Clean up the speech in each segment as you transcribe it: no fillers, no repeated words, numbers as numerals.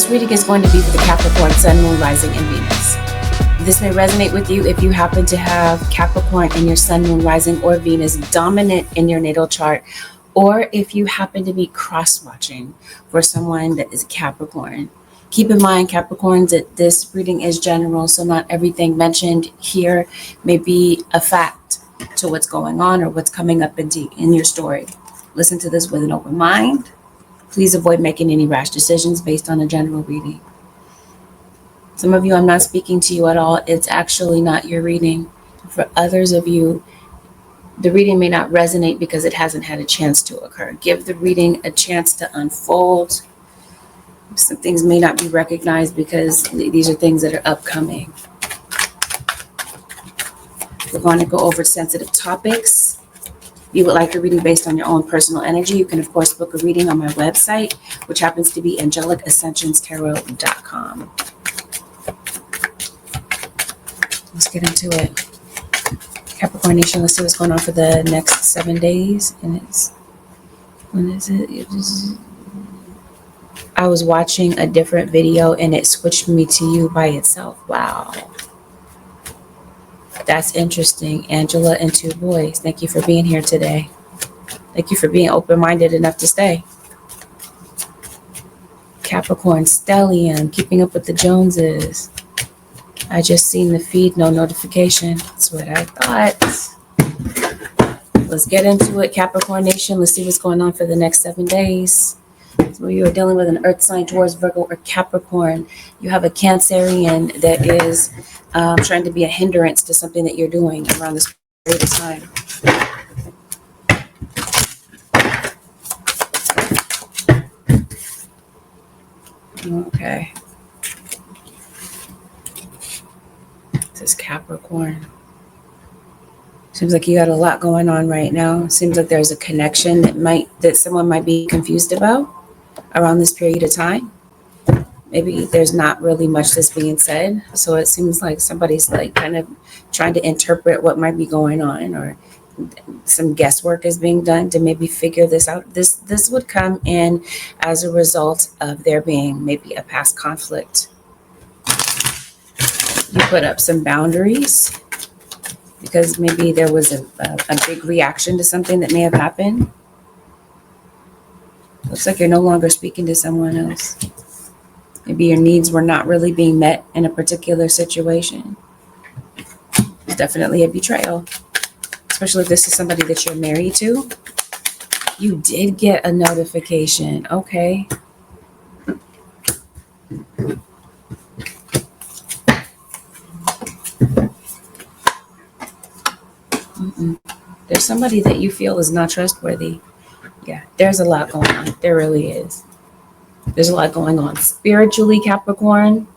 This reading is going to be for the Capricorn, Sun, Moon, Rising, and Venus. This may resonate with you if you happen to have Capricorn in your Sun, Moon, Rising, or Venus dominant in your natal chart, or if you happen to be cross-watching for someone that is Capricorn. Keep in mind, Capricorns, that this reading is general, so not everything mentioned here may be a fact to what's going on or what's coming up in your story. Listen to this with an open mind. Please avoid making any rash decisions based on a general reading. Some of you, I'm not speaking to you at all. It's actually not your reading. For others of you, the reading may not resonate because it hasn't had a chance to occur. Give the reading a chance to unfold. Some things may not be recognized because these are things that are upcoming. We're going to go over sensitive topics. If you would like a reading based on your own personal energy, you can, of course, book a reading on my website, which happens to be angelicsascensionstarot.com. Let's get into it. Capricorn Nation, let's see what's going on for the next 7 days. And when is it? I was watching a different video and it switched me to you by itself. Wow. That's interesting. Angela and 2 boys. Thank you for being here today. Thank you for being open-minded enough to stay. Capricorn, Stellium, keeping up with the Joneses. I just seen the feed, no notification. That's what I thought. Let's get into it, Capricorn Nation. Let's see what's going on for the next 7 days. So you are dealing with an earth sign, Taurus, Virgo, or Capricorn. You have a Cancerian that is trying to be a hindrance to something that you're doing around this period of time. Okay. This is Capricorn. Seems like you got a lot going on right now. Seems like there's a connection that someone might be confused about around this period of time. Maybe there's not really much that's being said, so it seems like somebody's like kind of trying to interpret what might be going on, or some guesswork is being done to maybe figure this out. This would come in as a result of there being maybe a past conflict. You put up some boundaries because maybe there was a big reaction to something that may have happened. Looks like you're no longer speaking to someone else. Maybe your needs were not really being met in a particular situation. It's definitely a betrayal, especially if this is somebody that you're married to. You did get a notification. Okay. There's somebody that you feel is not trustworthy. Yeah, there's a lot going on. There really is. There's a lot going on spiritually, Capricorn.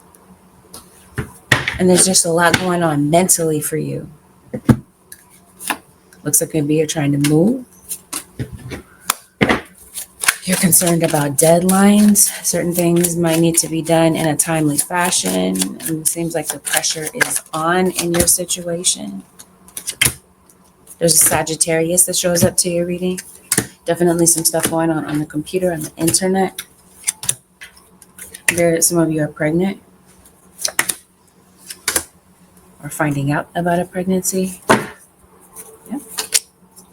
And there's just a lot going on mentally for you. Looks like maybe you're trying to move. You're concerned about deadlines. Certain things might need to be done in a timely fashion. And it seems like the pressure is on in your situation. There's a Sagittarius that shows up to your reading. Definitely some stuff going on the computer, on the internet. Some of you are pregnant or finding out about a pregnancy. Yeah.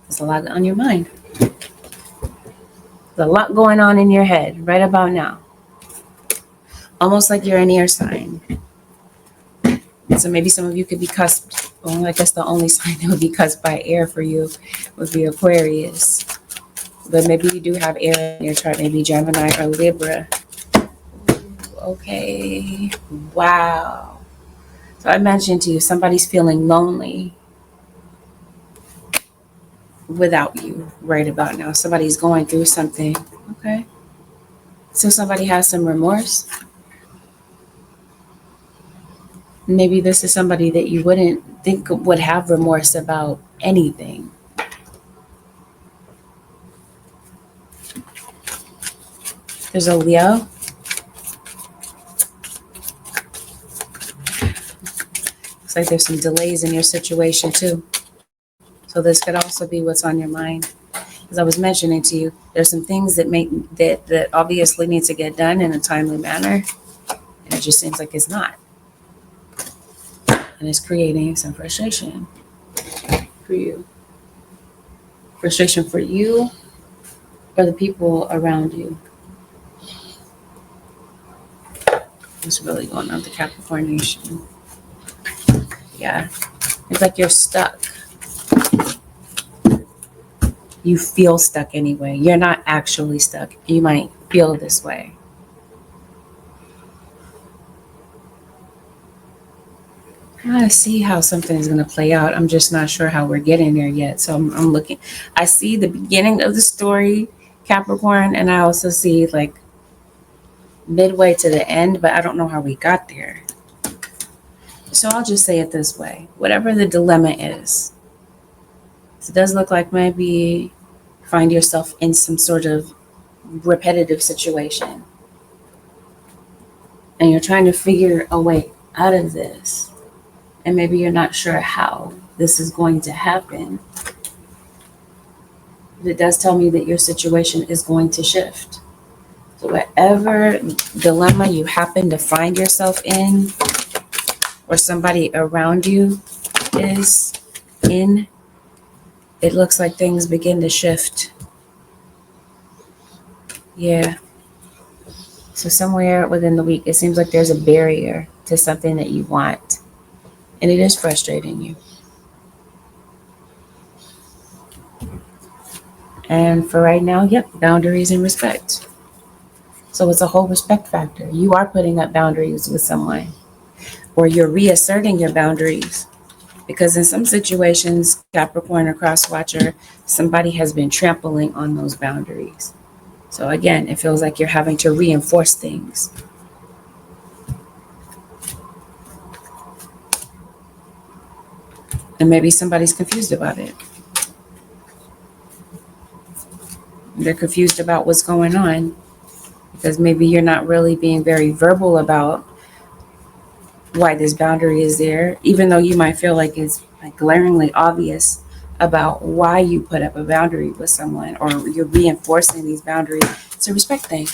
There's a lot on your mind. There's a lot going on in your head right about now. Almost like you're an air sign. So maybe some of you could be cusped. Well, I guess the only sign that would be cusped by air for you would be Aquarius. But maybe you do have air in your chart, maybe Gemini or Libra. Okay. Wow. So I mentioned to you, somebody's feeling lonely without you right about now. Somebody's going through something. Okay. So somebody has some remorse. Maybe this is somebody that you wouldn't think would have remorse about anything. There's a Leo. Looks like there's some delays in your situation too. So this could also be what's on your mind. As I was mentioning to you, there's some things that obviously need to get done in a timely manner. it just seems like it's not. And it's creating some frustration for you. Frustration for you or the people around you. What's really going on with the Capricorn nation? Yeah. It's like you're stuck. You feel stuck anyway. You're not actually stuck. You might feel this way. I see how something is going to play out. I'm just not sure how we're getting there yet. So I'm looking. I see the beginning of the story, Capricorn, and I also see like midway to the end, but I don't know how we got there. So I'll just say it this way. Whatever the dilemma is, it does look like maybe find yourself in some sort of repetitive situation. And you're trying to figure a way out of this. And maybe you're not sure how this is going to happen. But it does tell me that your situation is going to shift. So whatever dilemma you happen to find yourself in, or somebody around you is in, it looks like things begin to shift. Yeah. So somewhere within the week, it seems like there's a barrier to something that you want. And it is frustrating you. And for right now, yep, boundaries and respect. So it's a whole respect factor. You are putting up boundaries with someone, or you're reasserting your boundaries. Because in some situations, Capricorn or Crosswatcher, somebody has been trampling on those boundaries. So again, it feels like you're having to reinforce things. And maybe somebody's confused about it. They're confused about what's going on because maybe you're not really being very verbal about why this boundary is there, even though you might feel like it's like glaringly obvious about why you put up a boundary with someone, or you're reinforcing these boundaries. It's a respect thing.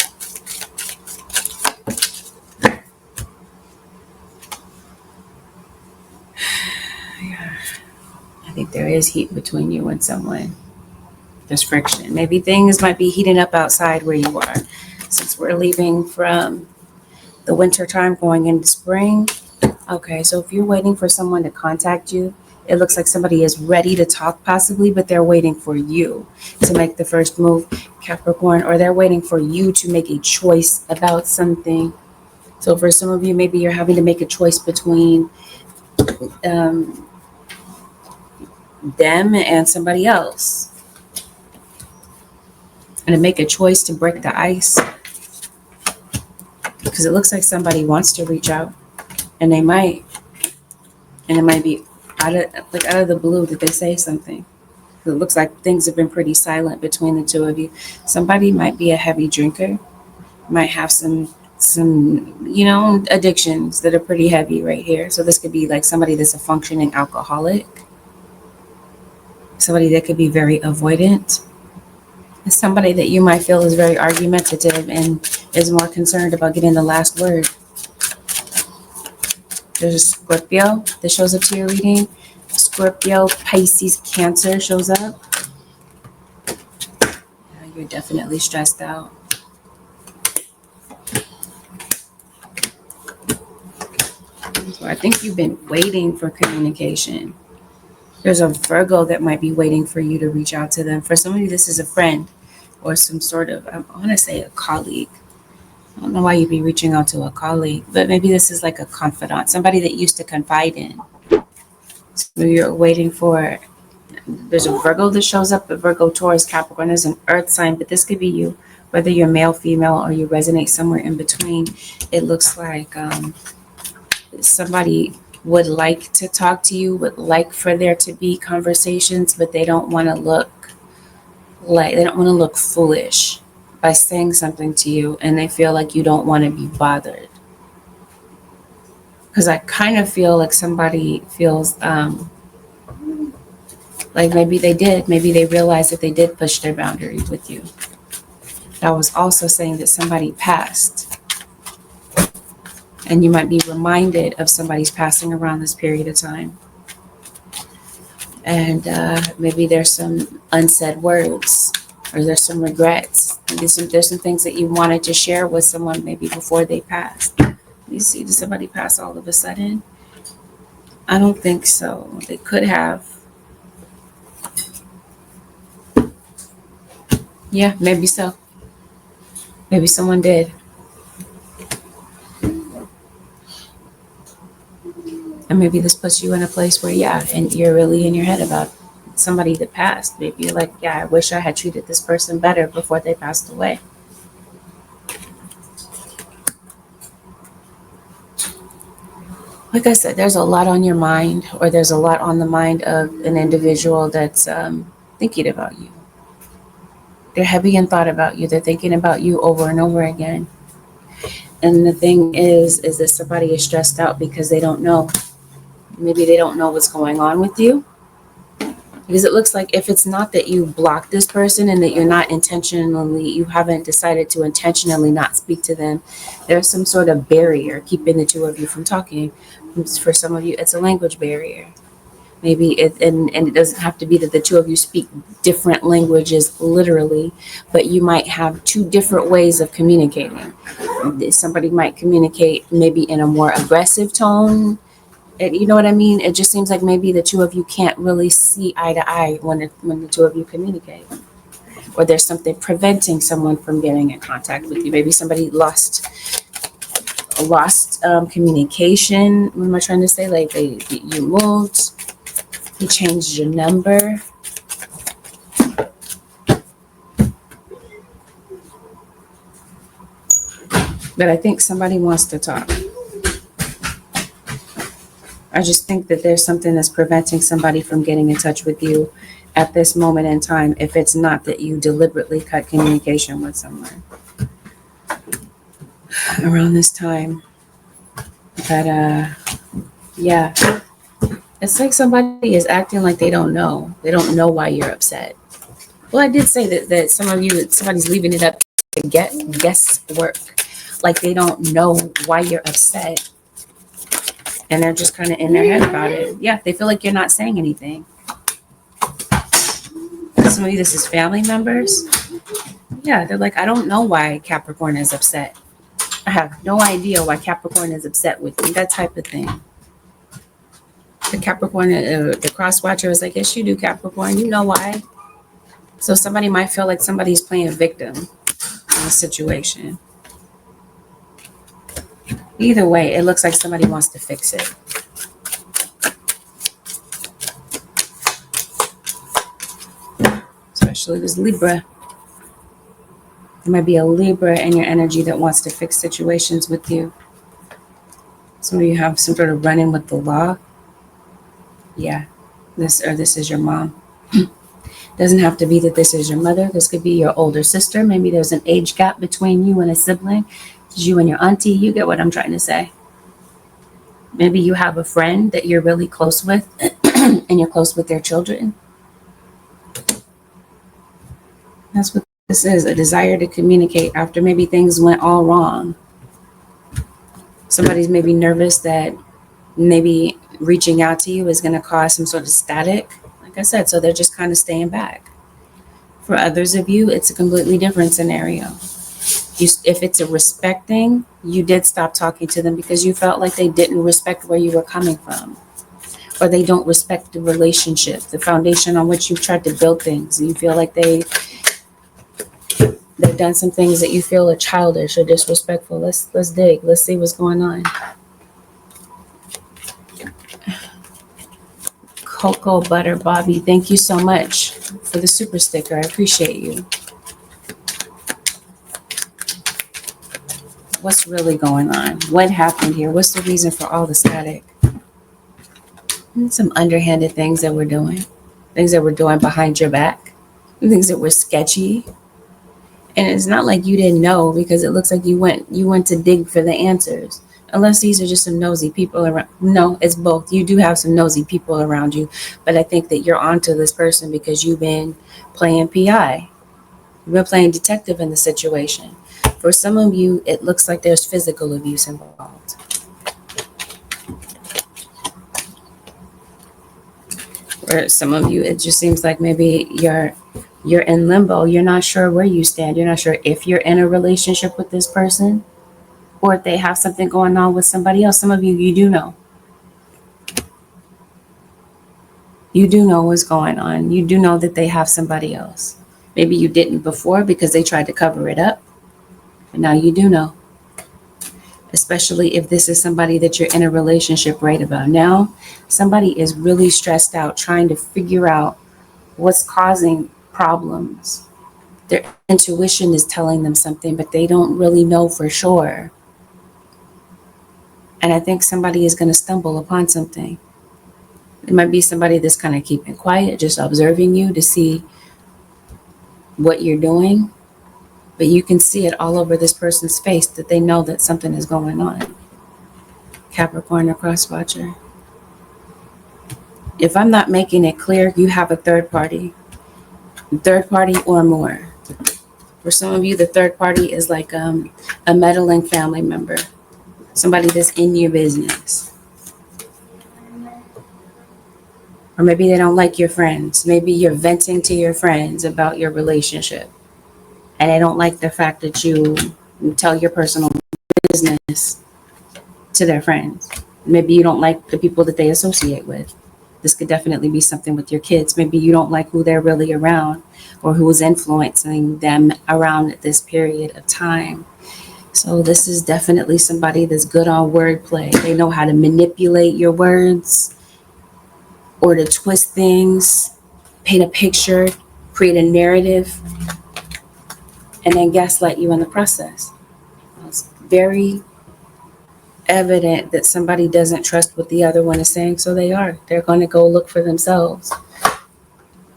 Yeah. I think there is heat between you and someone. There's friction. Maybe things might be heating up outside where you are. Since we're leaving from the winter time going into spring. Okay, so if you're waiting for someone to contact you, it looks like somebody is ready to talk possibly, but they're waiting for you to make the first move, Capricorn, or they're waiting for you to make a choice about something. So for some of you, maybe you're having to make a choice between them and somebody else. And to make a choice to break the ice. Because it looks like somebody wants to reach out, and they might. And it might be out of the blue that they say something. It looks like things have been pretty silent between the two of you. Somebody might be a heavy drinker, might have some addictions that are pretty heavy right here. So this could be like somebody that's a functioning alcoholic, somebody that could be very avoidant, and somebody that you might feel is very argumentative and is more concerned about getting the last word. There's a Scorpio that shows up to your reading. Scorpio, Pisces, Cancer shows up. Yeah, you're definitely stressed out. So I think you've been waiting for communication. There's a Virgo that might be waiting for you to reach out to them. For some of you, this is a friend or some sort of, I want to say a colleague. I don't know why you'd be reaching out to a colleague, but maybe this is like a confidant, somebody that used to confide in. So you're waiting for, there's a Virgo that shows up, a Virgo, Taurus, Capricorn is an earth sign, but this could be you, whether you're male, female, or you resonate somewhere in between. It looks like somebody would like to talk to you, would like for there to be conversations, but they don't want to look foolish by saying something to you, and they feel like you don't want to be bothered. Because I kind of feel like somebody feels like maybe they realized that they did push their boundary with you. I was also saying that somebody passed. And you might be reminded of somebody's passing around this period of time. And maybe there's some unsaid words, or there's some regrets. Maybe there's some things that you wanted to share with someone maybe before they passed. You see, did somebody pass all of a sudden? I don't think so. They could have. Yeah, maybe so. Maybe someone did. And maybe this puts you in a place where, yeah, and you're really in your head about somebody that passed. Maybe you're like, yeah, I wish I had treated this person better before they passed away. Like I said, there's a lot on your mind, or there's a lot on the mind of an individual that's thinking about you. They're heavy in thought about you. They're thinking about you over and over again. And the thing is that somebody is stressed out because they don't know. Maybe they don't know what's going on with you. Because it looks like if it's not that you block this person and that you're not intentionally, you haven't decided to intentionally not speak to them, there's some sort of barrier keeping the two of you from talking. For some of you, it's a language barrier. Maybe and it doesn't have to be that the two of you speak different languages literally, but you might have two different ways of communicating. Somebody might communicate maybe in a more aggressive tone. You know what I mean? It just seems like maybe the two of you can't really see eye to eye when the two of you communicate. Or there's something preventing someone from getting in contact with you. Maybe somebody lost communication. What am I trying to say? Like you moved, you changed your number. But I think somebody wants to talk. I just think that there's something that's preventing somebody from getting in touch with you at this moment in time, if it's not that you deliberately cut communication with someone around this time. But yeah, it's like somebody is acting like they don't know. They don't know why you're upset. Well, I did say that some of you, somebody's leaving it up to guesswork. Like they don't know why you're upset. And they're just kind of in their head about it. Yeah, they feel like you're not saying anything. Some of you, this is family members. Yeah, they're like, I don't know why Capricorn is upset. I have no idea why Capricorn is upset with me. That type of thing. The Capricorn, the cross watcher is like, yes, you do, Capricorn. You know why. So somebody might feel like somebody's playing victim in a situation. Either way, it looks like somebody wants to fix it. Especially this Libra. There might be a Libra in your energy that wants to fix situations with you. Some of you have some sort of run-in with the law. Yeah, this is your mom. Doesn't have to be that this is your mother. This could be your older sister. Maybe there's an age gap between you and a sibling. It's you and your auntie. You get what I'm trying to say. Maybe you have a friend that you're really close with and you're close with their children. That's what this is, a desire to communicate after maybe things went all wrong. Somebody's maybe nervous that maybe reaching out to you is going to cause some sort of static. Like I said, so they're just kind of staying back. For others of you, it's a completely different scenario. If it's a respect thing, you did stop talking to them because you felt like they didn't respect where you were coming from, or they don't respect the relationship, the foundation on which you've tried to build things. And you feel like they've done some things that you feel are childish or disrespectful. Let's dig. Let's see what's going on. Cocoa Butter Bobby, thank you so much for the super sticker. I appreciate you. What's really going on? What happened here? What's the reason for all the static? And some underhanded things that we're doing. Things that we're doing behind your back. Things that were sketchy. And it's not like you didn't know, because it looks like you went to dig for the answers. Unless these are just some nosy people around. No, it's both. You do have some nosy people around you. But I think that you're onto this person because you've been playing PI. You've been playing detective in the situation. For some of you, it looks like there's physical abuse involved. For some of you, it just seems like maybe you're in limbo. You're not sure where you stand. You're not sure if you're in a relationship with this person or if they have something going on with somebody else. Some of you, you do know. You do know what's going on. You do know that they have somebody else. Maybe you didn't before because they tried to cover it up. But now you do know. Especially if this is somebody that you're in a relationship right about now. Somebody is really stressed out trying to figure out what's causing problems. Their intuition is telling them something, but they don't really know for sure. And I think somebody is going to stumble upon something. It might be somebody that's kind of keeping quiet, just observing you to see what you're doing. But you can see it all over this person's face that they know that something is going on. Capricorn or cross watcher. If I'm not making it clear, you have a third party or more. For some of you, the third party is like a meddling family member, somebody that's in your business. Or maybe they don't like your friends. Maybe you're venting to your friends about your relationship. And they don't like the fact that you tell your personal business to their friends. Maybe you don't like the people that they associate with. This could definitely be something with your kids. Maybe you don't like who they're really around or who is influencing them around at this period of time. So this is definitely somebody that's good on wordplay. They know how to manipulate your words or to twist things, paint a picture, create a narrative, and then gaslight you in the process. It's very evident that somebody doesn't trust what the other one is saying, so they're going to go look for themselves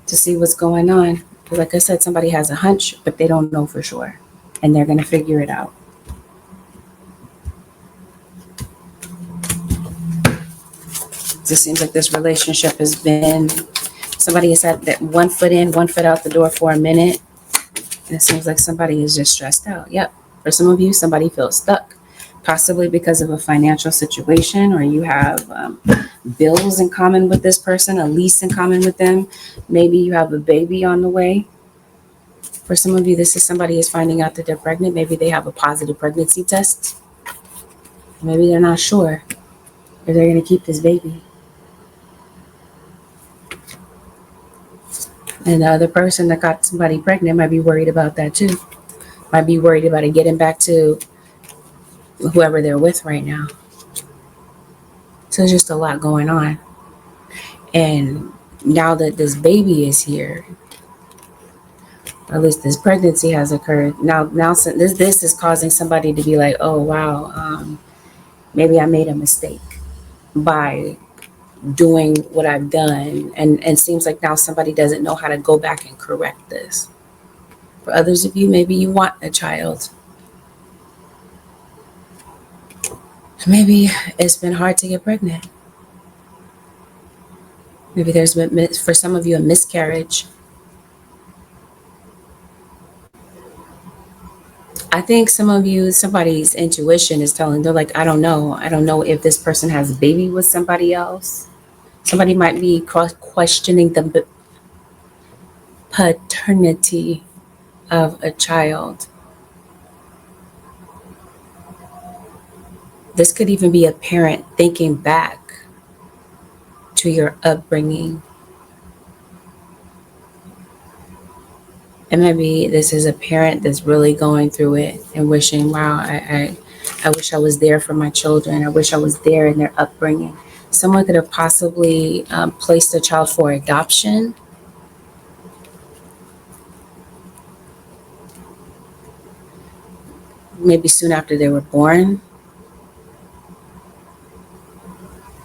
to see what's going on. Like I said, somebody has a hunch, but they don't know for sure, and they're going to figure it out. It seems like this relationship has been, somebody has had that 1 foot in, 1 foot out the door for a minute, and it seems like somebody is just stressed out. Yep. For some of you, somebody feels stuck, possibly because of a financial situation, or you have bills in common with this person, a lease in common with them. Maybe you have a baby on the way. For some of you, this is somebody is finding out that they're pregnant. Maybe they have a positive pregnancy test. Maybe they're not sure if they're going to keep this baby. And the other person that got somebody pregnant might be worried about that too. Might be worried about it getting back to whoever they're with right now. So there's just a lot going on. And now that this baby is here, or at least this pregnancy has occurred, now this is causing somebody to be like, oh wow, maybe I made a mistake by doing what I've done, and it seems like now somebody doesn't know how to go back and correct this. For others of you, maybe you want a child. Maybe it's been hard to get pregnant. Maybe there's been, for some of you, a miscarriage. I think some of you, somebody's intuition is telling, they're like, I don't know if this person has a baby with somebody else. Somebody might be questioning the paternity of a child. This could even be a parent thinking back to your upbringing. And maybe this is a parent that's really going through it and wishing, wow, I wish I was there for my children. I wish I was there in their upbringing. Someone could have possibly placed a child for adoption. Maybe soon after they were born.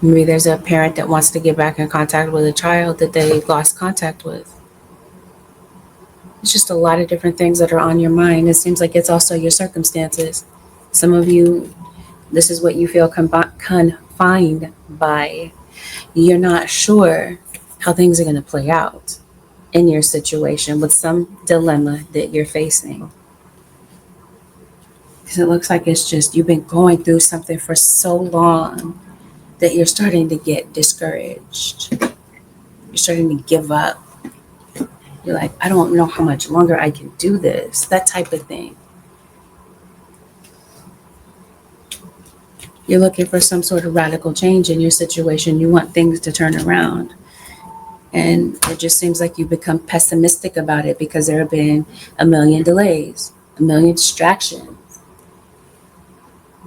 Maybe there's a parent that wants to get back in contact with a child that they lost contact with. It's just a lot of different things that are on your mind. It seems like it's also your circumstances. Some of you, this is what you feel confined by. You're not sure how things are going to play out in your situation with some dilemma that you're facing. Because it looks like it's just you've been going through something for so long that you're starting to get discouraged. You're starting to give up. You're like, I don't know how much longer I can do this. That type of thing. You're looking for some sort of radical change in your situation. You want things to turn around. And it just seems like you become pessimistic about it because there have been a million delays, a million distractions.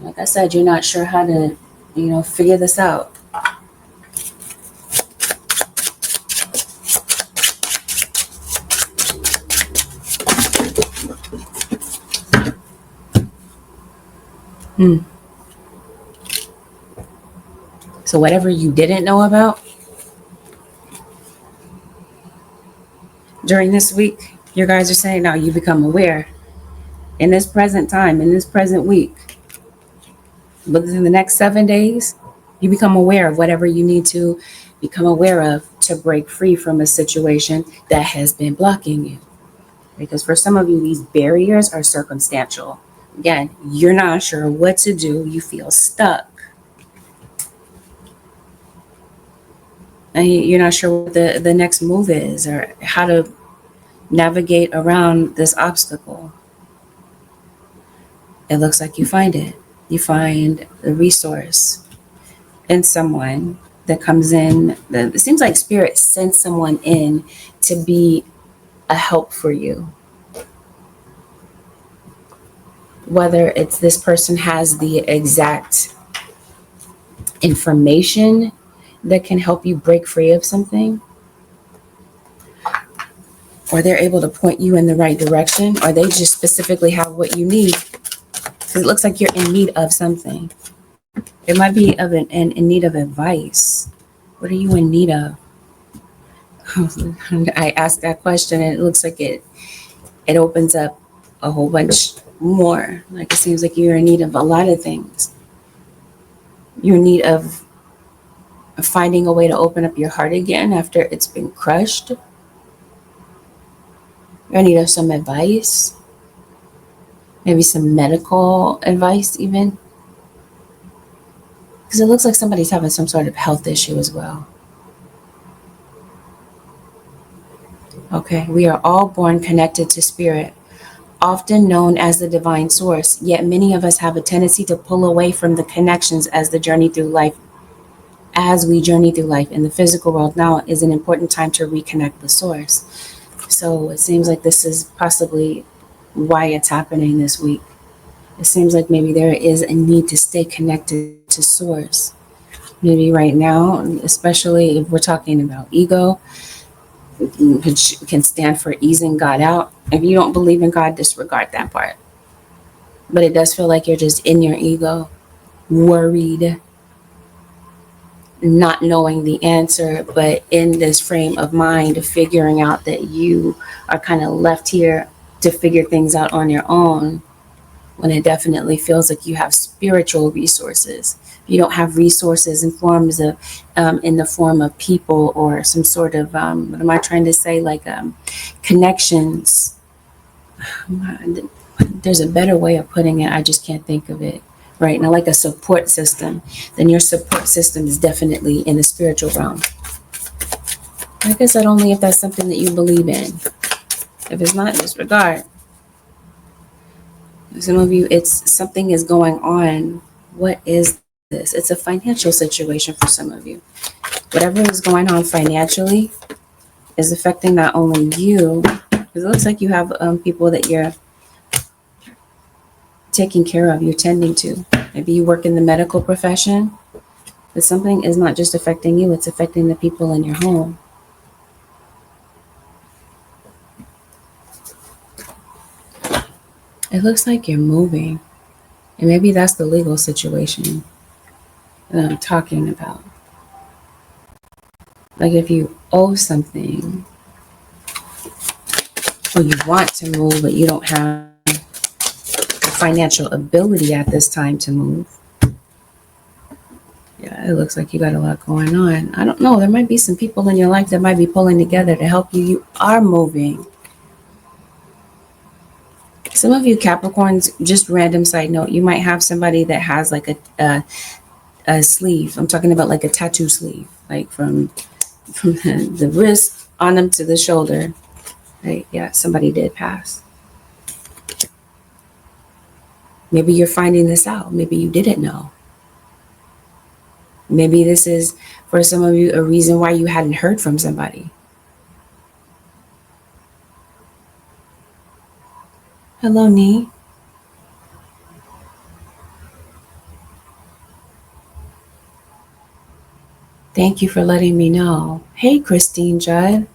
Like I said, you're not sure how to, figure this out. So whatever you didn't know about during this week, you guys are saying now you become aware in this present time, in this present week. But in the next 7 days, you become aware of whatever you need to become aware of to break free from a situation that has been blocking you. Because for some of you, these barriers are circumstantial. Again, you're not sure what to do. You feel stuck. And you're not sure what the next move is or how to navigate around this obstacle. It looks like you find it. You find the resource in someone that comes in. It seems like Spirit sends someone in to be a help for you. Whether it's this person has the exact information that can help you break free of something, or they're able to point you in the right direction, or they just specifically have what you need. Because it looks like you're in need of something. It might be in need of advice. What are you in need of? I asked that question and it looks like it opens up a whole bunch more. Like it seems like you're in need of a lot of things. You're in need of finding a way to open up your heart again after it's been crushed. You're in need of some advice. Maybe some medical advice even. Because it looks like somebody's having some sort of health issue as well. Okay, we are all born connected to Spirit, often known as the divine source, yet many of us have a tendency to pull away from the connections as we journey through life in the physical world. Now is an important time to reconnect with source. So it seems like this is possibly why it's happening this week. It seems like maybe there is a need to stay connected to source. Maybe right now, especially if we're talking about ego, which can stand for easing God out. If you don't believe in God, disregard that part. But it does feel like you're just in your ego, worried, not knowing the answer, but in this frame of mind, figuring out that you are kind of left here to figure things out on your own, when it definitely feels like you have spiritual resources. You don't have resources in the form of people or some sort of what am I trying to say, like connections. There's a better way of putting it. I just can't think of it right now. Like a support system. Then your support system is definitely in the spiritual realm. Like I said, only if that's something that you believe in. If it's not, disregard. Some of you, it's something is going on. What is this? It's a financial situation for some of you. Whatever is going on financially is affecting not only you, because it looks like you have people that you're taking care of, you're tending to. Maybe you work in the medical profession, but something is not just affecting you, it's affecting the people in your home. It looks like you're moving. And maybe that's the legal situation that I'm talking about. Like if you owe something, or you want to move, but you don't have the financial ability at this time to move. Yeah, it looks like you got a lot going on. I don't know. There might be some people in your life that might be pulling together to help you. You are moving. Some of you Capricorns, just random side note, you might have somebody that has like a sleeve. I'm talking about like a tattoo sleeve, like from from the wrist on them to the shoulder. Right? Yeah, somebody did pass. Maybe you're finding this out. Maybe you didn't know. Maybe this is, for some of you, a reason why you hadn't heard from somebody. Hello, Nee. Thank you for letting me know. Hey, Christine Judd.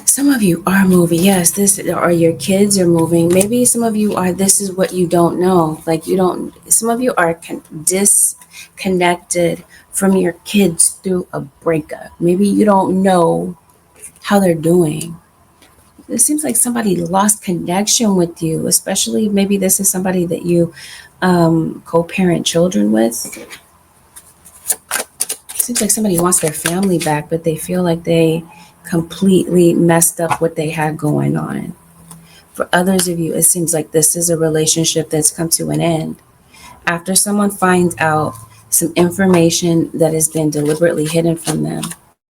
Some of you are moving. Yes, this or your kids are moving. Maybe some of you are. This is what you don't know. Like you don't. Some of you are disconnected from your kids through a breakup. Maybe you don't know how they're doing. It seems like somebody lost connection with you, especially maybe this is somebody that you co-parent children with. Seems like somebody wants their family back, but they feel like they completely messed up what they had going on. For others of you, it seems like this is a relationship that's come to an end. After someone finds out some information that has been deliberately hidden from them,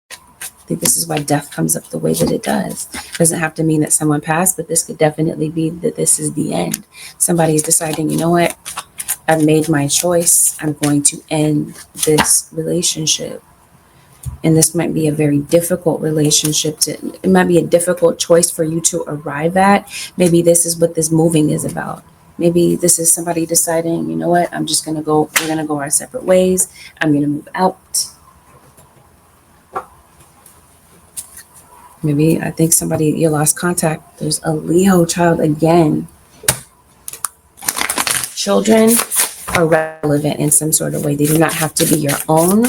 I think this is why death comes up the way that it does. Doesn't have to mean that someone passed, but this could definitely be that this is the end. Somebody's deciding, you know what? I've made my choice. I'm going to end this relationship. And this might be a very difficult relationship it might be a difficult choice for you to arrive at. Maybe this is what this moving is about. Maybe this is somebody deciding, you know what, we're going to go our separate ways. I'm going to move out. Maybe I think somebody, you lost contact. There's a Leo child again. Children are relevant in some sort of way. They do not have to be your own.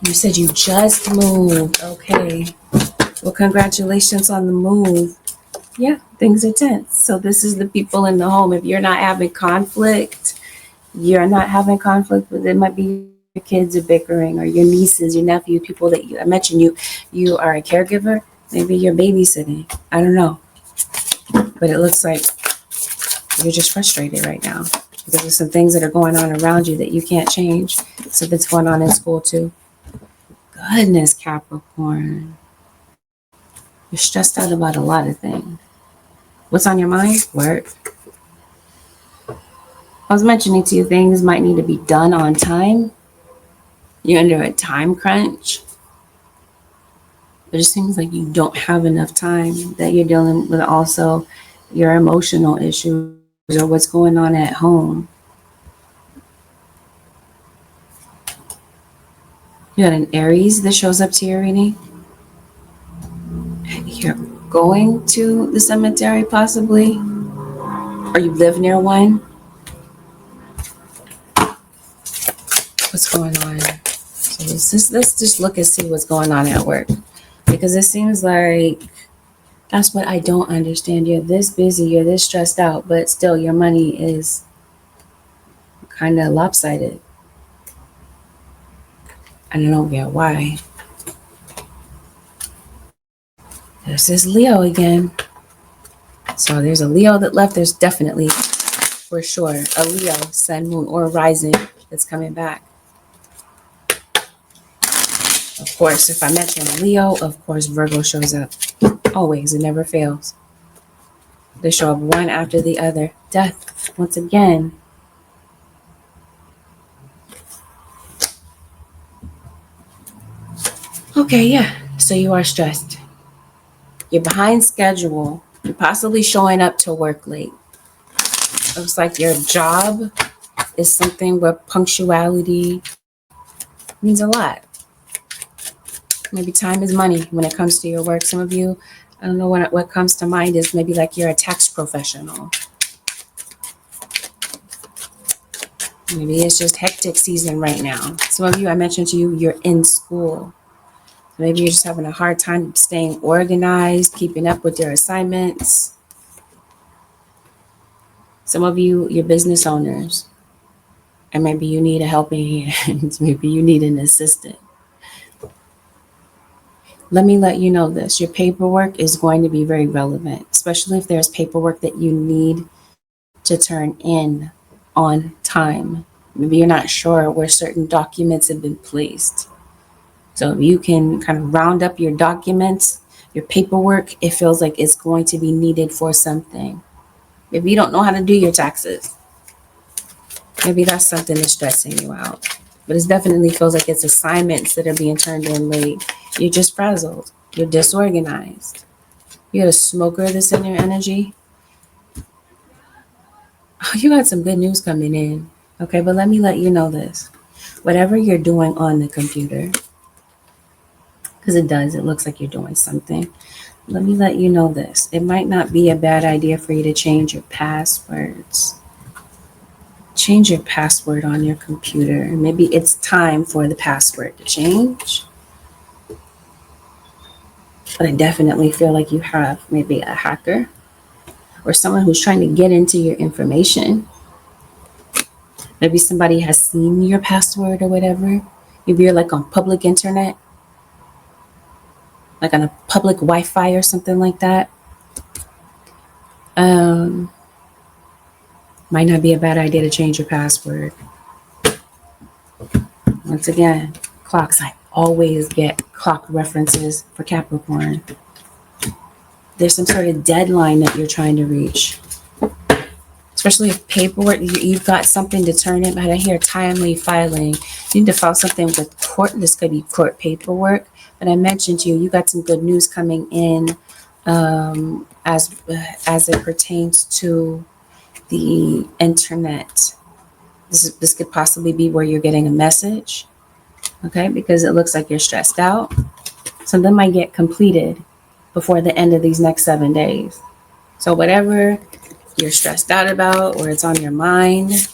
You said you just moved. Okay. Well, congratulations on the move. Yeah, things are tense. So this is the people in the home. If you're not having conflict, but it might be your kids are bickering or your nieces, your nephew, people that I mentioned you are a caregiver. Maybe you're babysitting. I don't know. But it looks like you're just frustrated right now because there's some things that are going on around you that you can't change. Something's going on in school too. Goodness, Capricorn. You're stressed out about a lot of things. What's on your mind? Work. I was mentioning to you things might need to be done on time. You're under a time crunch. It just seems like you don't have enough time, that you're dealing with also your emotional issues or what's going on at home. You got an Aries that shows up to your reading. You're going to the cemetery possibly, or you live near one. What's going on? So let's just look and see what's going on at work, because it seems like that's what I don't understand. You're this busy, you're this stressed out, but still your money is kind of lopsided. I don't get why. This is Leo again. So there's a Leo that left. There's definitely, for sure, a Leo, sun, moon, or rising that's coming back. Of course, if I mention Leo, of course, Virgo shows up. Always, it never fails. They show up one after the other. Death, once again. Okay, yeah. So you are stressed. You're behind schedule. You're possibly showing up to work late. Looks like your job is something where punctuality means a lot. Maybe time is money when it comes to your work. Some of you, I don't know what comes to mind is maybe like you're a tax professional. Maybe it's just hectic season right now. Some of you, I mentioned to you, you're in school. Maybe you're just having a hard time staying organized, keeping up with your assignments. Some of you, you're business owners. And maybe you need a helping hand. Maybe you need an assistant. Let me let you know this. Your paperwork is going to be very relevant, especially if there's paperwork that you need to turn in on time. Maybe you're not sure where certain documents have been placed. So if you can kind of round up your documents, your paperwork, it feels like it's going to be needed for something. If you don't know how to do your taxes, maybe that's something that's stressing you out. But it definitely feels like it's assignments that are being turned in late. You're just frazzled. You're disorganized. You got a smoker that's in your energy. Oh, you got some good news coming in. Okay, but let me let you know this. Whatever you're doing on the computer, because it looks like you're doing something. Let me let you know this. It might not be a bad idea for you to change your passwords. Change your password on your computer. Maybe it's time for the password to change. But I definitely feel like you have maybe a hacker or someone who's trying to get into your information. Maybe somebody has seen your password or whatever. Maybe you're like on public internet, like on a public Wi-Fi or something like that. Um, might not be a bad idea to change your password. Once again, clocks. I always get clock references for Capricorn. There's some sort of deadline that you're trying to reach. Especially if paperwork, you've got something to turn in. But I hear timely filing. You need to file something with court. This could be court paperwork. But I mentioned to you, you got some good news coming in as it pertains to the internet. This could possibly be where you're getting a message, okay? Because it looks like you're stressed out. Something might get completed before the end of these next 7 days. So whatever you're stressed out about or it's on your mind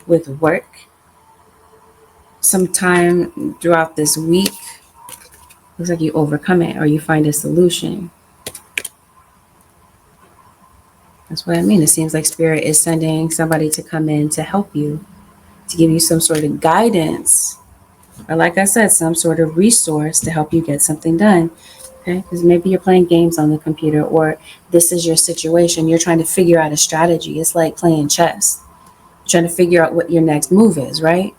with work, sometime throughout this week, looks like you overcome it or you find a solution. That's what I mean. It seems like Spirit is sending somebody to come in to help you, to give you some sort of guidance, or like I said, some sort of resource to help you get something done. Okay, because maybe you're playing games on the computer, or this is your situation. You're trying to figure out a strategy. It's like playing chess, trying to figure out what your next move is, right?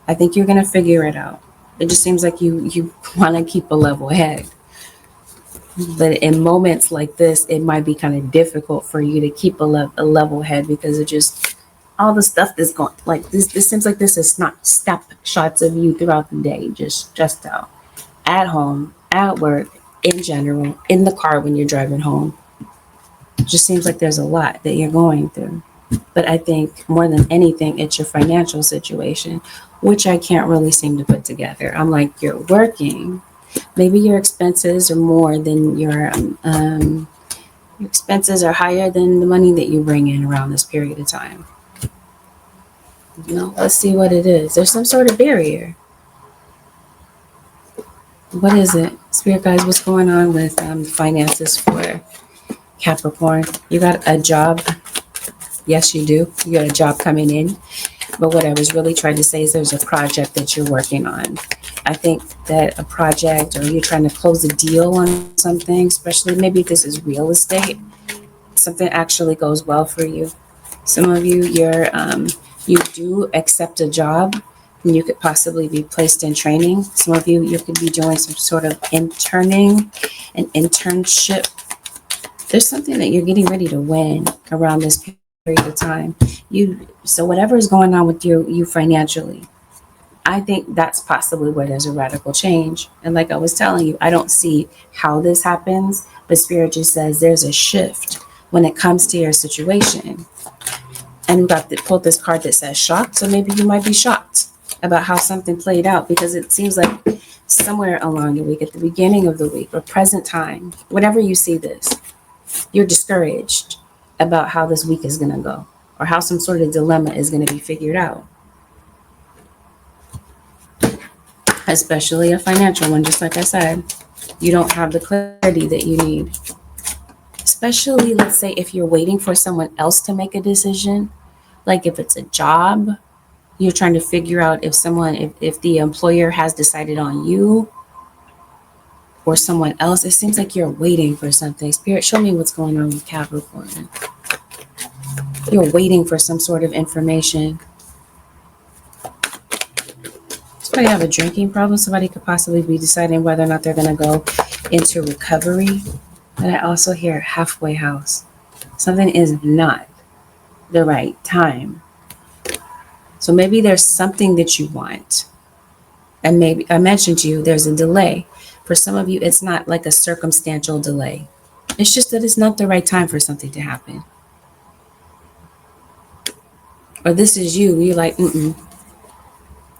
I think you're gonna figure it out. It just seems like you want to keep a level head. But in moments like this, it might be kind of difficult for you to keep a level head because it just all the stuff that's going like this seems like this is not snapshots of you throughout the day, just stressed out at home, at work, in general, in the car when you're driving home. It just seems like there's a lot that you're going through. But I think more than anything, it's your financial situation, which I can't really seem to put together. I'm like, you're working. Maybe your expenses are more than your expenses are higher than the money that you bring in around this period of time. Let's see what it is. There's some sort of barrier. What is it? Spirit guys, what's going on with finances for Capricorn? You got a job. Yes, you do. You got a job coming in. But what I was really trying to say is there's a project that you're working on. I think that a project or you're trying to close a deal on something, especially maybe if this is real estate, something actually goes well for you. Some of you, you do accept a job and you could possibly be placed in training. Some of you could be doing some sort of an internship. There's something that you're getting ready to win around this period of time. So whatever is going on with you financially, I think that's possibly where there's a radical change. And like I was telling you, I don't see how this happens, but Spirit just says there's a shift when it comes to your situation. And we pulled this card that says shocked. So maybe you might be shocked about how something played out, because it seems like somewhere along the week, at the beginning of the week or present time, whenever you see this, you're discouraged about how this week is going to go or how some sort of dilemma is going to be figured out. Especially a financial one, just like I said. You don't have the clarity that you need. Especially, let's say, if you're waiting for someone else to make a decision, like if it's a job, you're trying to figure out if the employer has decided on you or someone else. It seems like you're waiting for something. Spirit, show me what's going on with Capricorn. You're waiting for some sort of information. Somebody have a drinking problem. Somebody could possibly be deciding whether or not they're going to go into recovery. But I also hear halfway house. Something is not the right time. So maybe there's something that you want. And maybe I mentioned to you there's a delay. For some of you, it's not like a circumstantial delay. It's just that it's not the right time for something to happen. Or this is you, you're like,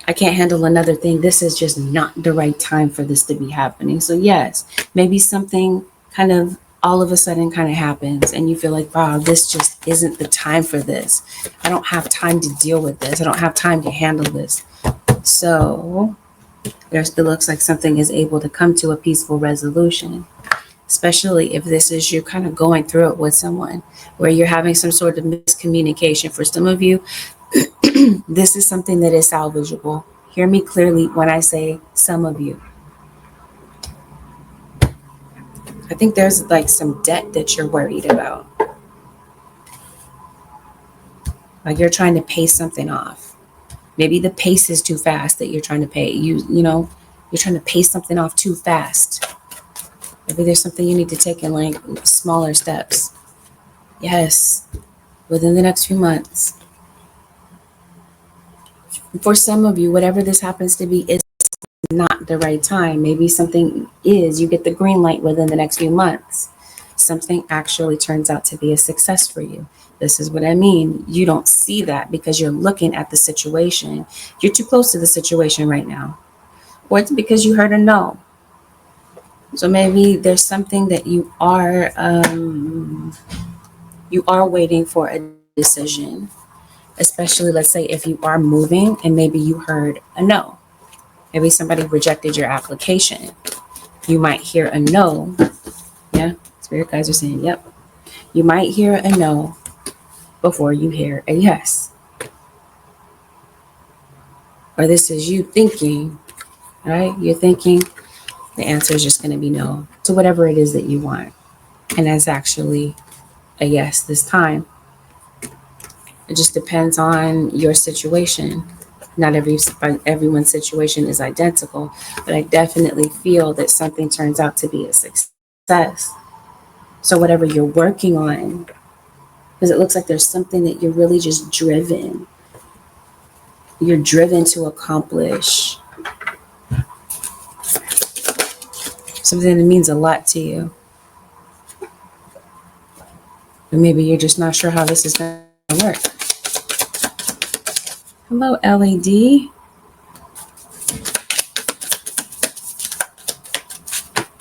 I can't handle another thing. This is just not the right time for this to be happening. So yes, maybe something kind of all of a sudden kind of happens and you feel like, wow, this just isn't the time for this. I don't have time to deal with this. I don't have time to handle this. So it looks like something is able to come to a peaceful resolution, especially if this is you kind of going through it with someone where you're having some sort of miscommunication. For some of you, this is something that is salvageable. Hear me clearly when I say some of you. I think there's like some debt that you're worried about. Like you're trying to pay something off. Maybe the pace is too fast that you're trying to pay. You're trying to pay something off too fast. Maybe there's something you need to take in like smaller steps. Yes, within the next few months. For some of you, whatever this happens to be, it's not the right time. Maybe something is, you get the green light within the next few months. Something actually turns out to be a success for you. This is what I mean. You don't see that because you're looking at the situation. You're too close to the situation right now. Or it's because you heard a no. So maybe there's something that you are waiting for a decision. Especially, let's say, if you are moving and maybe you heard a no. Maybe somebody rejected your application. You might hear a no. Yeah, spirit guys are saying, yep. You might hear a no before you hear a yes. Or this is you thinking, right? You're thinking the answer is just going to be no to whatever it is that you want. And that's actually a yes this time. It just depends on your situation. Not everyone's situation is identical, but I definitely feel that something turns out to be a success. So whatever you're working on, because it looks like there's something that you're really just driven. You're driven to accomplish something that means a lot to you. And maybe you're just not sure how this is going to work. Hello, LED.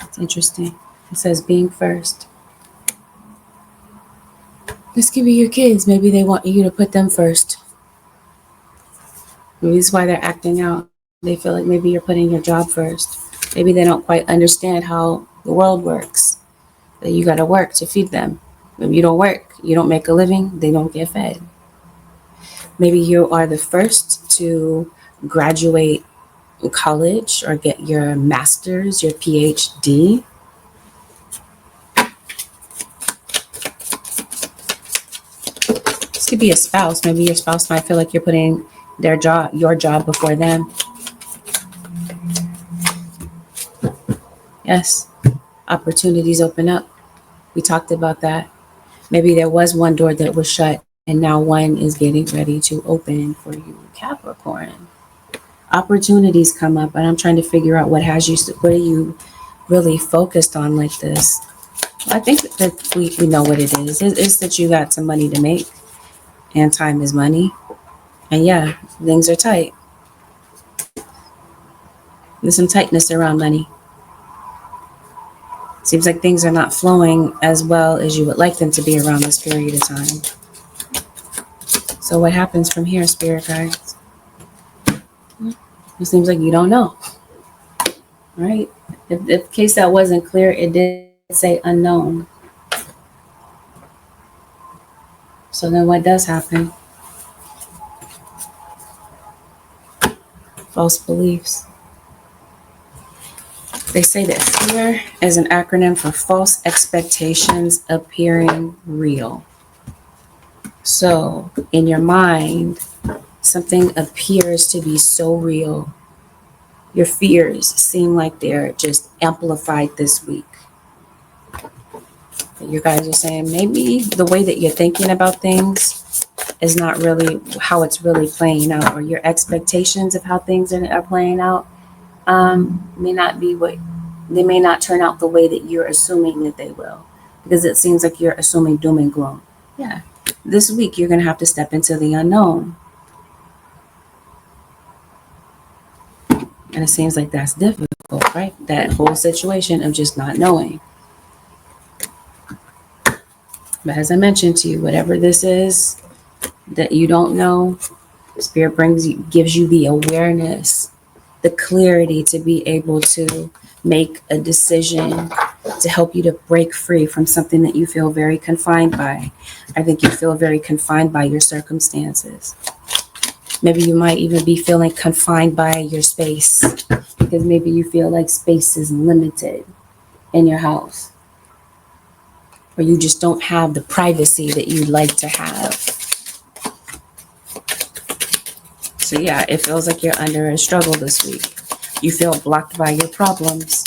It's interesting. It says being first. This could be your kids. Maybe they want you to put them first. Maybe this is why they're acting out. They feel like maybe you're putting your job first. Maybe they don't quite understand how the world works. That you got to work to feed them. If you don't work, you don't make a living, they don't get fed. Maybe you are the first to graduate college or get your master's, your PhD. This could be a spouse. Maybe your spouse might feel like you're putting your job before them. Yes, opportunities open up. We talked about that. Maybe there was one door that was shut and now one is getting ready to open for you, Capricorn. Opportunities come up and I'm trying to figure out what are you really focused on like this? Well, I think that we know what it is. It's that you got some money to make and time is money. And yeah, things are tight. There's some tightness around money. Seems like things are not flowing as well as you would like them to be around this period of time. So what happens from here, spirit guides? It seems like you don't know. Right? If in case that wasn't clear, it did say unknown. So then what does happen? False beliefs. They say that fear is an acronym for false expectations appearing real. So in your mind, something appears to be so real Your fears seem like they're just amplified this week. You guys are saying maybe the way that you're thinking about things is not really how it's really playing out, or your expectations of how things are playing out may not be what they may not turn out the way that you're assuming that they will, because it seems like you're assuming doom and gloom. Yeah, this week you're going to have to step into the unknown, and it seems like that's difficult, right? That whole situation of just not knowing. But as I mentioned to you, whatever this is that you don't know, Spirit gives you the awareness, the clarity to be able to make a decision to help you to break free from something that you feel very confined by. I think you feel very confined by your circumstances. Maybe you might even be feeling confined by your space, because maybe you feel like space is limited in your house, or you just don't have the privacy that you'd like to have. So yeah, it feels like you're under a struggle this week. You feel blocked by your problems,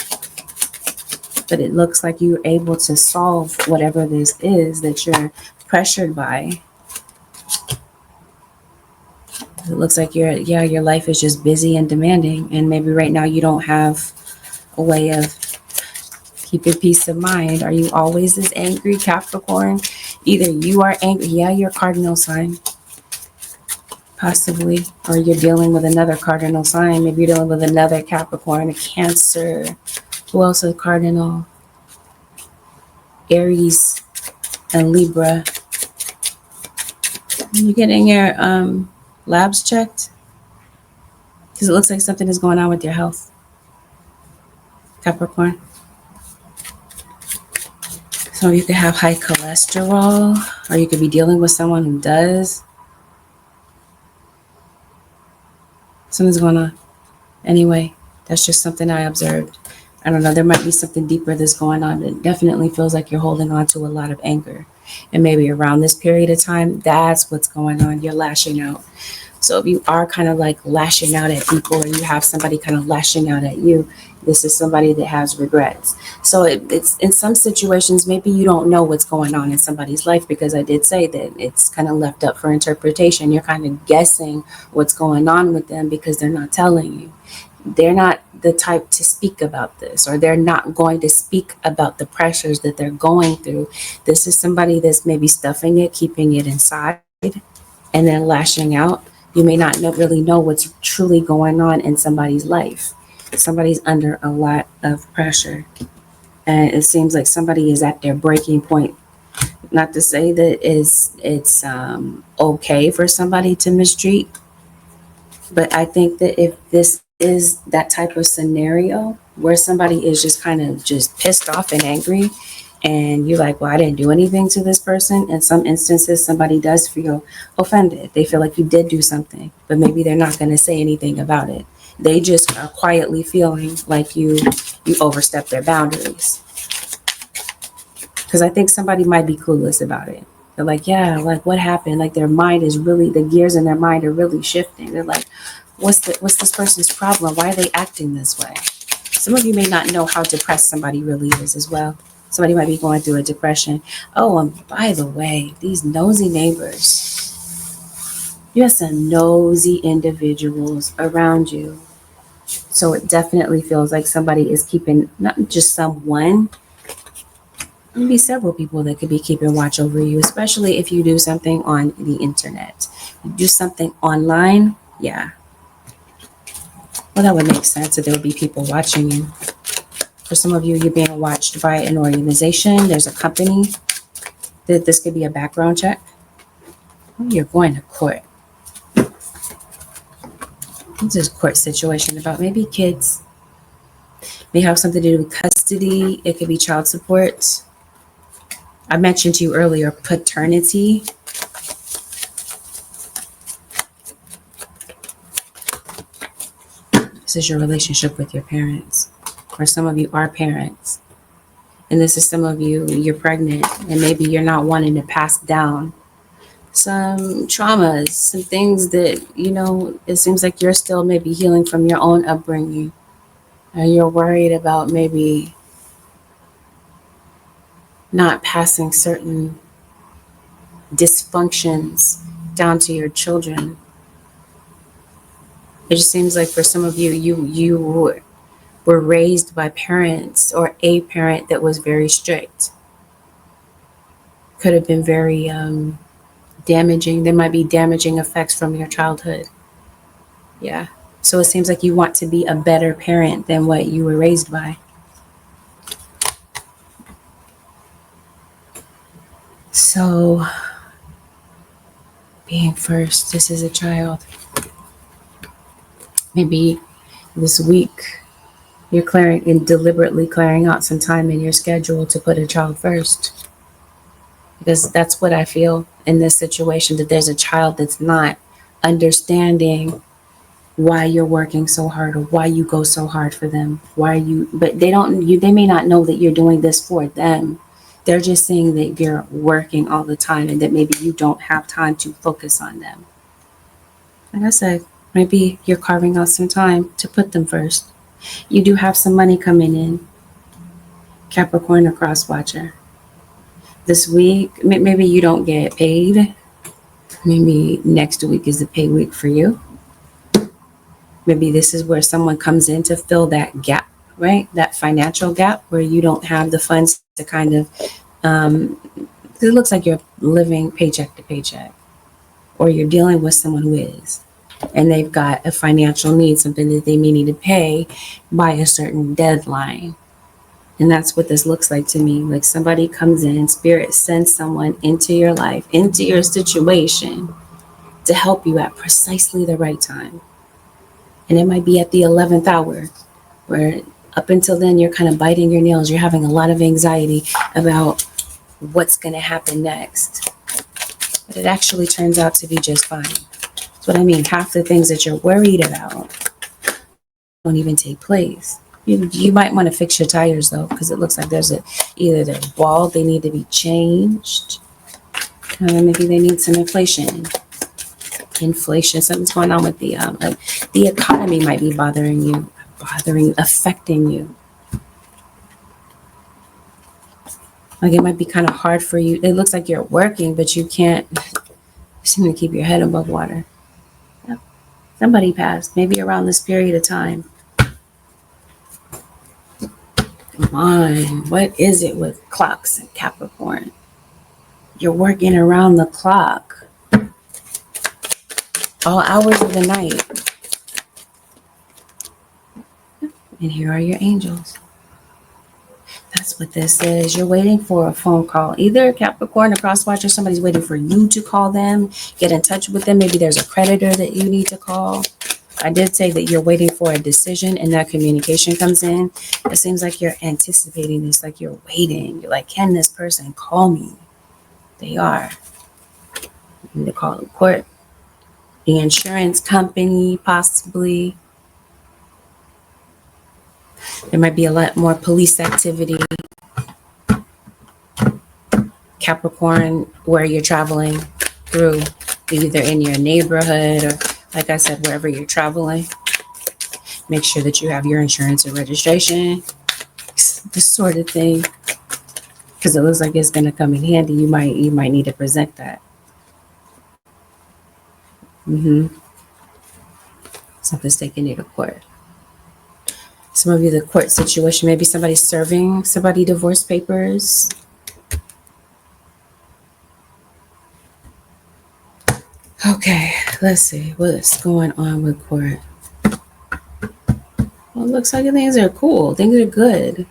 but it looks like you're able to solve whatever this is that you're pressured by. It looks like your life is just busy and demanding, and maybe right now you don't have a way of keeping peace of mind. Are you always this angry, Capricorn? Either you are angry, yeah, you're a cardinal sign, possibly, or you're dealing with another cardinal sign. Maybe you're dealing with another Capricorn, a Cancer. Who else is cardinal? Aries and Libra. You getting your labs checked? Because it looks like something is going on with your health, Capricorn. So you could have high cholesterol, or you could be dealing with someone who does. Something's going on. Anyway, that's just something I observed. I don't know, there might be something deeper that's going on. It definitely feels like you're holding on to a lot of anger. And maybe around this period of time, that's what's going on. You're lashing out. So if you are kind of like lashing out at people, or you have somebody kind of lashing out at you, this is somebody that has regrets. So it's in some situations, maybe you don't know what's going on in somebody's life, because I did say that it's kind of left up for interpretation. You're kind of guessing what's going on with them because they're not telling you. They're not the type to speak about this, or they're not going to speak about the pressures that they're going through. This is somebody that's maybe stuffing it, keeping it inside, and then lashing out. You may not really know what's truly going on in somebody's life. Somebody's under a lot of pressure, and it seems like somebody is at their breaking point. Not to say that it's okay for somebody to mistreat, but I think that if this is that type of scenario where somebody is just kind of just pissed off and angry, and you're like, well, I didn't do anything to this person. In some instances, somebody does feel offended. They feel like you did do something, but maybe they're not going to say anything about it. They just are quietly feeling like you overstepped their boundaries. Because I think somebody might be clueless about it. They're like, yeah, like what happened? Like their mind is really, the gears in their mind are really shifting. They're like, what's this person's problem? Why are they acting this way? Some of you may not know how depressed somebody really is as well. Somebody might be going through a depression. Oh, and by the way, these nosy neighbors. You have some nosy individuals around you. So it definitely feels like somebody is keeping, not just someone, maybe several people that could be keeping watch over you, especially if you do something on the internet. You do something online, yeah. Well, that would make sense that there would be people watching you. For some of you, you're being watched by an organization. There's a company that this could be a background check. Oh, you're going to court. This is a court situation about maybe kids. May have something to do with custody. It could be child support. I mentioned to you earlier, paternity. This is your relationship with your parents. Or some of you are parents. And this is some of you, you're pregnant, and maybe you're not wanting to pass down some traumas, some things that, it seems like you're still maybe healing from your own upbringing. And you're worried about maybe not passing certain dysfunctions down to your children. It just seems like for some of you, you were raised by parents or a parent that was very strict. Could have been very damaging. There might be damaging effects from your childhood. Yeah. So it seems like you want to be a better parent than what you were raised by. So, being first, this is a child. Maybe this week you're clearing and deliberately clearing out some time in your schedule to put a child first. Because that's what I feel in this situation, that there's a child that's not understanding why you're working so hard or why you go so hard for them. But they may not know that you're doing this for them. They're just saying that you're working all the time and that maybe you don't have time to focus on them. Like I said, maybe you're carving out some time to put them first. You do have some money coming in, Capricorn or cross watcher. This week, maybe you don't get paid. Maybe next week is the pay week for you. Maybe this is where someone comes in to fill that gap, right? That financial gap where you don't have the funds to kind of, it looks like you're living paycheck to paycheck, or you're dealing with someone who is, and they've got a financial need, something that they may need to pay by a certain deadline. And that's what this looks like to me. Like somebody comes in, spirit sends someone into your life, into your situation to help you at precisely the right time. And it might be at the 11th hour, where up until then you're kind of biting your nails. You're having a lot of anxiety about what's going to happen next. But it actually turns out to be just fine. That's what I mean. Half the things that you're worried about don't even take place. You might want to fix your tires though, because it looks like either they're bald, they need to be changed, or maybe they need some inflation. Something's going on with the economy might be affecting you. Like it might be kind of hard for you. It looks like you're working, but you can't seem to keep your head above water. Yep. Somebody passed, maybe around this period of time. Come on, what is it with clocks and Capricorn? You're working around the clock, all hours of the night. And here are your angels. That's what this is. You're waiting for a phone call. Either Capricorn or crosswatcher, somebody's waiting for you to call them, get in touch with them. Maybe there's a creditor that you need to call. I did say that you're waiting for a decision and that communication comes in. It seems like you're anticipating this, like you're waiting. You're like, can this person call me? They are. You need to call the court, the insurance company, possibly. There might be a lot more police activity. Capricorn, where you're traveling through, either in your neighborhood or, like I said, wherever you're traveling. Make sure that you have your insurance and registration, this sort of thing, because it looks like it's going to come in handy. You might need to present that. Something's taking you to court. Some of you, the court situation, maybe somebody's serving somebody divorce papers. Okay, let's see what's going on with court. Well, it looks like things are cool. Things are good.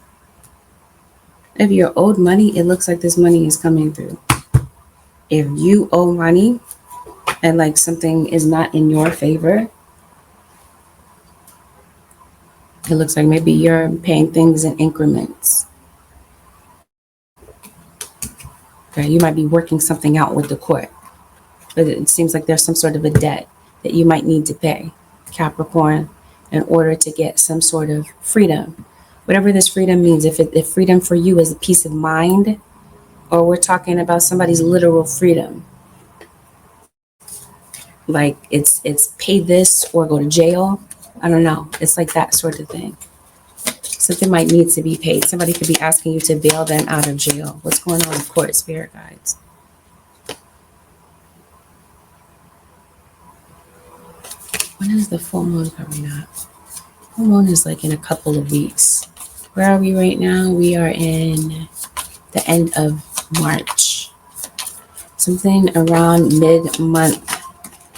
If you're owed money, it looks like this money is coming through. If you owe money and like something is not in your favor, it looks like maybe you're paying things in increments. Okay, you might be working something out with the court, but it seems like there's some sort of a debt that you might need to pay, Capricorn, in order to get some sort of freedom. Whatever this freedom means, if freedom for you is a peace of mind, or we're talking about somebody's literal freedom. Like it's pay this or go to jail. I don't know. It's like that sort of thing. Something might need to be paid. Somebody could be asking you to bail them out of jail. What's going on in court, spirit guides? When is the full moon coming up? Full moon is like in a couple of weeks. Where are we right now? We are in the end of March. Something around mid-month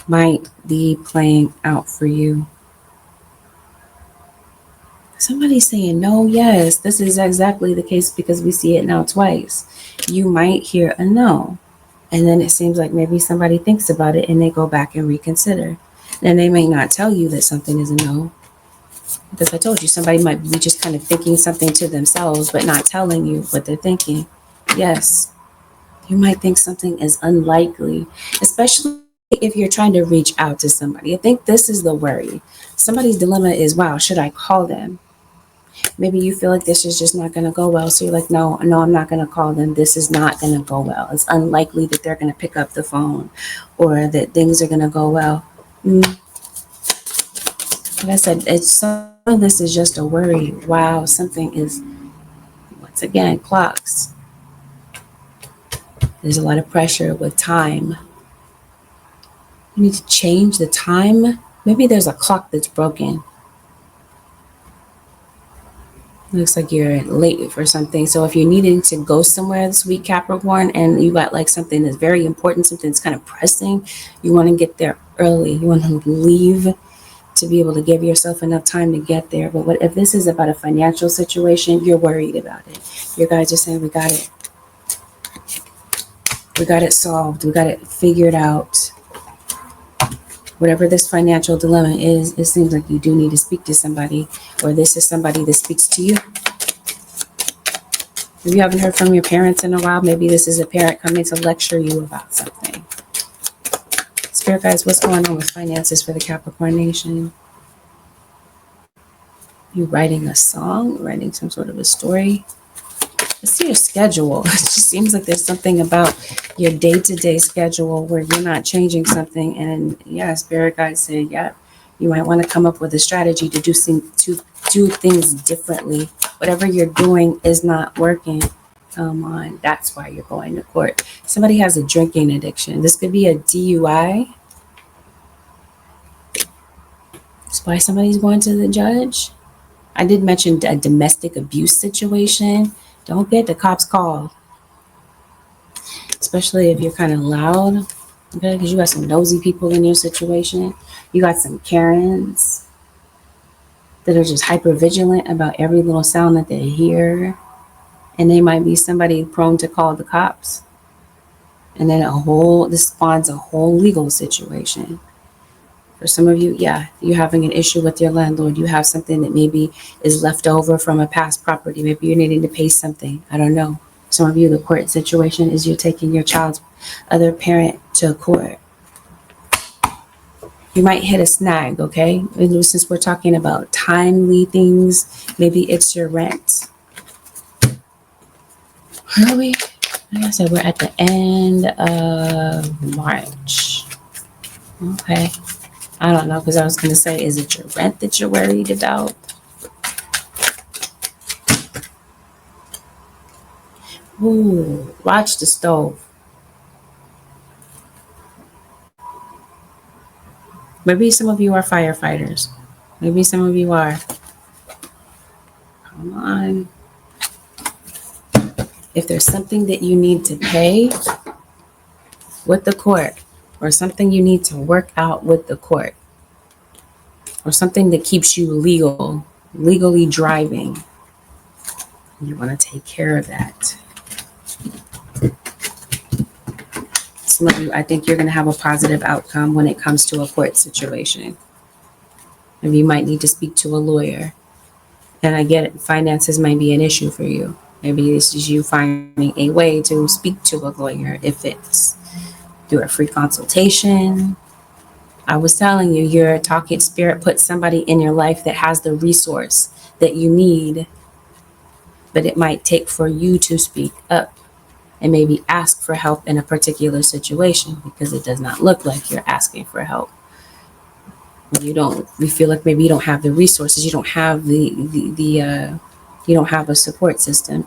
might be playing out for you. Somebody's saying no, yes, this is exactly the case because we see it now twice. You might hear a no, and then it seems like maybe somebody thinks about it and they go back and reconsider. And they may not tell you that something is a no, because I told you somebody might be just kind of thinking something to themselves, but not telling you what they're thinking. Yes, you might think something is unlikely, especially if you're trying to reach out to somebody. I think this is the worry. Somebody's dilemma is, wow, should I call them? Maybe you feel like this is just not going to go well. So you're like, no, I'm not going to call them. This is not going to go well. It's unlikely that they're going to pick up the phone or that things are going to go well. Like I said, some of this is just a worry. Wow, something is, once again, clocks. There's a lot of pressure with time. You need to change the time. Maybe there's a clock that's broken. Looks like you're late for something. So if you're needing to go somewhere this week, Capricorn, and you got like something that's very important, something that's kind of pressing, you want to get there early. You want to leave to be able to give yourself enough time to get there. But what if this is about a financial situation, you're worried about it. Your guys are saying, we got it. We got it solved. We got it figured out. Whatever this financial dilemma is, it seems like you do need to speak to somebody, or this is somebody that speaks to you. If you haven't heard from your parents in a while, maybe this is a parent coming to lecture you about something. Spirit guys, what's going on with finances for the Capricorn nation? You writing a song, writing some sort of a story? I see your schedule. It just seems like there's something about your day-to-day schedule where you're not changing something. And yeah, spirit guides say, yeah, you might want to come up with a strategy to do things differently. Whatever you're doing is not working. Come on, that's why you're going to court. Somebody has a drinking addiction. This could be a DUI. That's why somebody's going to the judge. I did mention a domestic abuse situation. Don't get the cops called, especially if you're kind of loud, okay? Because you got some nosy people in your situation. You got some Karens that are just hyper vigilant about every little sound that they hear, and they might be somebody prone to call the cops. And then this spawns a whole legal situation. For some of you, yeah, you're having an issue with your landlord. You have something that maybe is left over from a past property. Maybe you're needing to pay something. I don't know. Some of you, the court situation is you're taking your child's other parent to court. You might hit a snag, okay? And since we're talking about timely things, maybe it's your rent. Where are we? Like I said, we're at the end of March. Okay. I don't know, because I was going to say, is it your rent that you're worried about? Ooh, watch the stove. Maybe some of you are firefighters. Maybe some of you are. Come on. If there's something that you need to pay with the court, or something you need to work out with the court, or something that keeps you legally driving, you want to take care of that. Some of you, I think you're going to have a positive outcome when it comes to a court situation. And you might need to speak to a lawyer. And I get it, finances might be an issue for you. Maybe this is you finding a way to speak to a lawyer, if it's through a free consultation. I was telling you, your talking spirit put somebody in your life that has the resource that you need, but it might take for you to speak up. and maybe ask for help in a particular situation, because it does not look like you're asking for help. You feel like maybe you don't have the resources, you don't have you don't have a support system.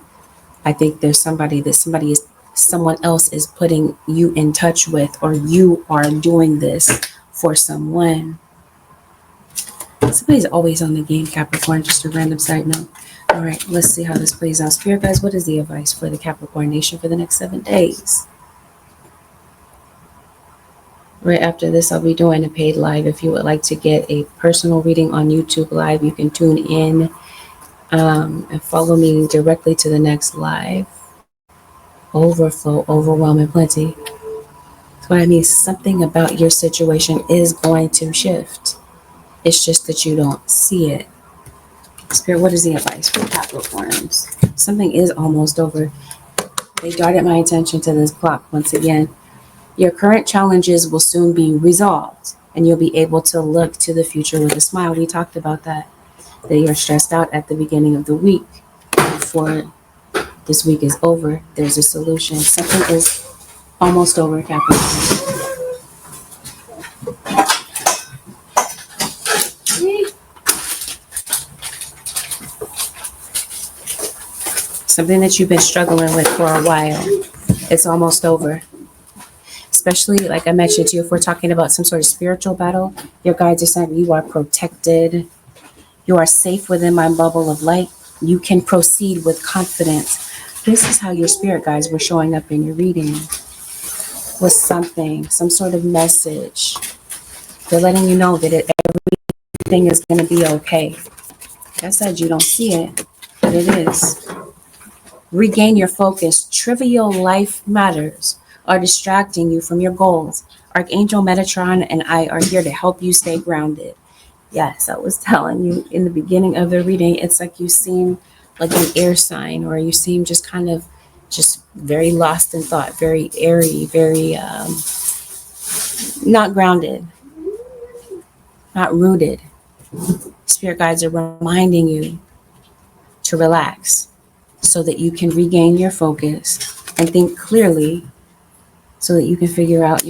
I think there's someone else is putting you in touch with, or you are doing this for someone. Somebody's always on the game, Capricorn, just a random side note. All right, let's see how this plays out. Spirit guys, what is the advice for the Capricorn nation for the next 7 days? Right after this, I'll be doing a paid live. If you would like to get a personal reading on YouTube Live, you can tune in and follow me directly to the next live. Overflow, overwhelm, and plenty. That's what I mean. Something about your situation is going to shift. It's just that you don't see it. Spirit, what is the advice for Capricorns? Something is almost over. They darted my attention to this clock once again. Your current challenges will soon be resolved, and you'll be able to look to the future with a smile. We talked about that you're stressed out at the beginning of the week. Before this week is over, there's a solution. Something is almost over, Capricorn. Something that you've been struggling with for a while. It's almost over. Especially, like I mentioned to you, if we're talking about some sort of spiritual battle, your guides are saying you are protected. You are safe within my bubble of light. You can proceed with confidence. This is how your spirit guides were showing up in your reading. With something, some sort of message. They're letting you know that everything is going to be okay. Like I said, you don't see it, but it is. Regain your focus. Trivial life matters are distracting you from your goals. Archangel Metatron and I are here to help you stay grounded. Yes, I was telling you in the beginning of the reading, it's like you seem like an air sign, or you seem just kind of just very lost in thought, very airy, very not grounded, not rooted. Spirit guides are reminding you to relax so that you can regain your focus and think clearly, so that you can figure out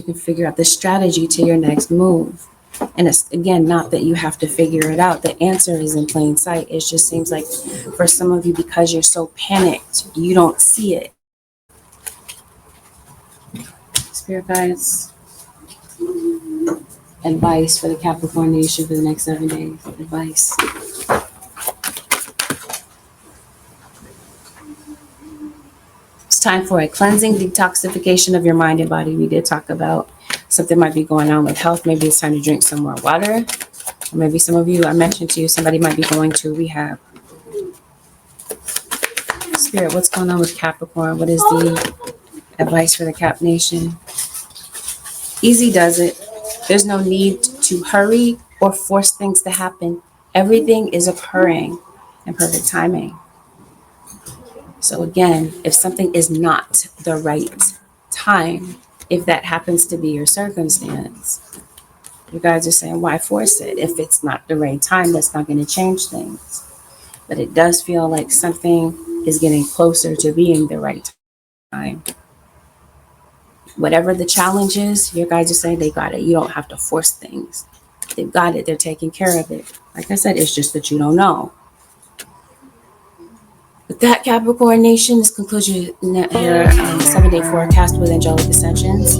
the strategy to your next move. And it's, again, not that you have to figure it out. The answer is in plain sight. It just seems like for some of you, because you're so panicked, you don't see it. Spirit guides, advice for the Capricorn nation for the next 7 days. Advice. It's time for a cleansing, detoxification of your mind and body. We did talk about something might be going on with health. Maybe it's time to drink some more water. Or maybe some of you, I mentioned to you, somebody might be going to rehab. Spirit, what's going on with Capricorn? What is the advice for the Cap Nation? Easy does it. There's no need to hurry or force things to happen. Everything is occurring in perfect timing. So again, if something is not the right time, if that happens to be your circumstance, you guys are saying, why force it? If it's not the right time, that's not going to change things. But it does feel like something is getting closer to being the right time. Whatever the challenge is, your guys are saying they got it. You don't have to force things. They've got it. They're taking care of it. Like I said, it's just that you don't know. With that, Capricorn Nation, this concludes your 7-day forecast with Angelic Ascensions.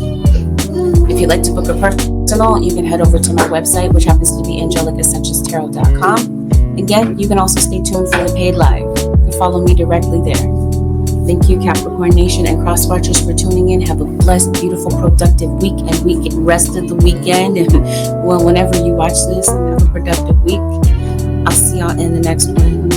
If you'd like to book a personal, you can head over to my website, which happens to be angelicassentionstarot.com. Again, you can also stay tuned for the paid live. You can follow me directly there. Thank you, Capricorn Nation and Cross Watchers, for tuning in. Have a blessed, beautiful, productive week and rest of the weekend. And well, whenever you watch this, have a productive week. I'll see y'all in the next one.